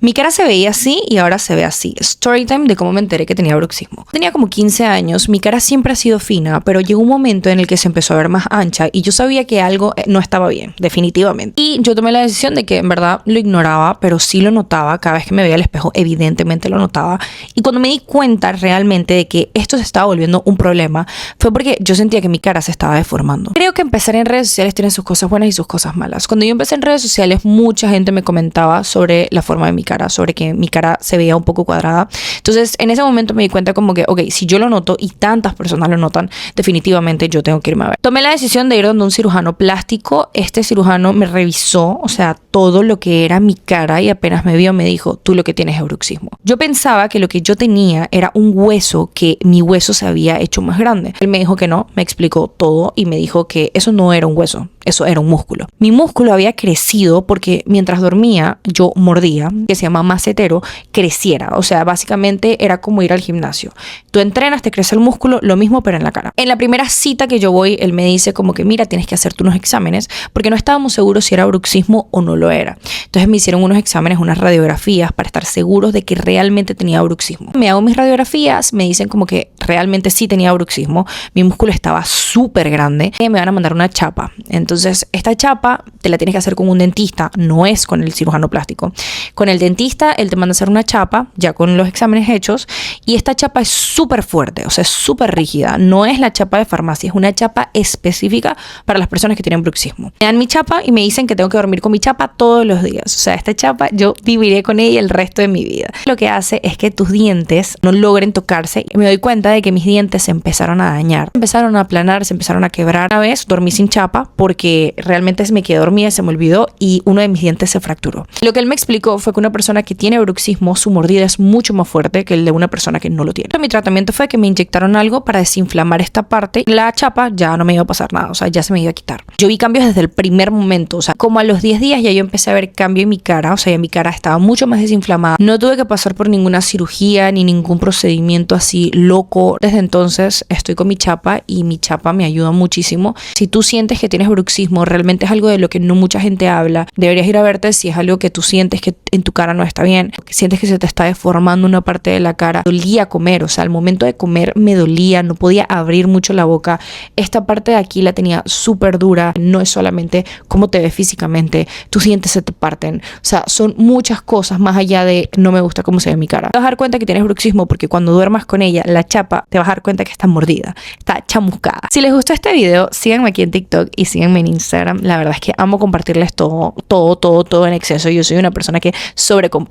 Mi cara se veía así y ahora se ve así. Storytime de cómo me enteré que tenía bruxismo. Tenía como 15 años, mi cara siempre ha sido fina, pero llegó un momento en el que se empezó a ver más ancha y yo sabía que algo no estaba bien, definitivamente. Y yo tomé la decisión de que en verdad lo ignoraba, pero sí lo notaba. Cada vez que me veía al espejo, evidentemente lo notaba. Y cuando me di cuenta realmente de que esto se estaba volviendo un problema, fue porque yo sentía que mi cara se estaba deformando. Creo que empezar en redes sociales tiene sus cosas buenas y sus cosas malas. Cuando yo empecé en redes sociales, mucha gente me comentaba sobre la forma de mi cara, sobre que mi cara se veía un poco cuadrada. Entonces, en ese momento me di cuenta como que, ok, si yo lo noto y tantas personas lo notan, definitivamente yo tengo que irme a ver. Tomé la decisión de ir donde un cirujano plástico. Este cirujano me revisó, o sea, todo lo que era mi cara y apenas me vio me dijo, tú lo que tienes es bruxismo. Yo pensaba que lo que yo tenía era un hueso, que mi hueso se había hecho más grande. Él me dijo que no, me explicó todo y me dijo que eso no era un hueso, eso era un músculo. Mi músculo había crecido porque mientras dormía yo mordía, que se llama macetero, creciera. O sea, básicamente era como ir al gimnasio. Tú entrenas, te crece el músculo, lo mismo pero en la cara. En la primera cita que yo voy, él me dice como que mira, tienes que hacerte unos exámenes porque no estábamos seguros si era bruxismo o no lo era. Entonces me hicieron unos exámenes, unas radiografías para estar seguros de que realmente tenía bruxismo. Me hago mis radiografías, me dicen como que realmente sí tenía bruxismo. Mi músculo estaba súper grande y me van a mandar una chapa. Entonces esta chapa te la tienes que hacer con un dentista, no es con el cirujano plástico. Con el dentista él te manda a hacer una chapa ya con los exámenes hechos y esta chapa es súper fuerte, o sea, es súper rígida. No es la chapa de farmacia, es una chapa específica para las personas que tienen bruxismo. Me dan mi chapa y me dicen que tengo que dormir con mi chapa todos los días. O sea, esta chapa yo viviré con ella el resto de mi vida. Lo que hace es que tus dientes no logren tocarse y me doy cuenta de que mis dientes se empezaron a dañar. Empezaron a aplanar, se empezaron a quebrar. Una vez dormí sin chapa porque realmente me quedé dormida, se me olvidó y uno de mis dientes se fracturó. Lo que él me explicó fue que una persona que tiene bruxismo, su mordida es mucho más fuerte que el de una persona que no lo tiene. Mi tratamiento fue que me inyectaron algo para desinflamar esta parte. La chapa ya no me iba a pasar nada, o sea, ya se me iba a quitar. Yo vi cambios desde el primer momento, o sea, como a los 10 días ya yo empecé a ver cambio en mi cara, o sea, ya mi cara estaba mucho más desinflamada. No tuve que pasar por ninguna cirugía ni ningún procedimiento así loco. Desde entonces estoy con mi chapa y mi chapa me ayuda muchísimo. Si tú sientes que tienes bruxismo, realmente es algo de lo que no mucha gente habla. Deberías ir a verte si es algo que tú sientes que en tu cara no está bien, que sientes que se te está deformando una parte de la cara. Dolía comer, o sea, al momento de comer me dolía, no podía abrir mucho la boca. Esta parte de aquí la tenía súper dura. No es solamente cómo te ves físicamente, tus dientes se te parten. O sea, son muchas cosas más allá de no me gusta cómo se ve mi cara. Te vas a dar cuenta que tienes bruxismo porque cuando duermas con ella, la chapa, te vas a dar cuenta que está mordida, está chamuscada. Si les gustó este video, síganme aquí en TikTok y síganme en Instagram. La verdad es que amo compartirles todo en exceso. Yo soy una persona que sobrecomparte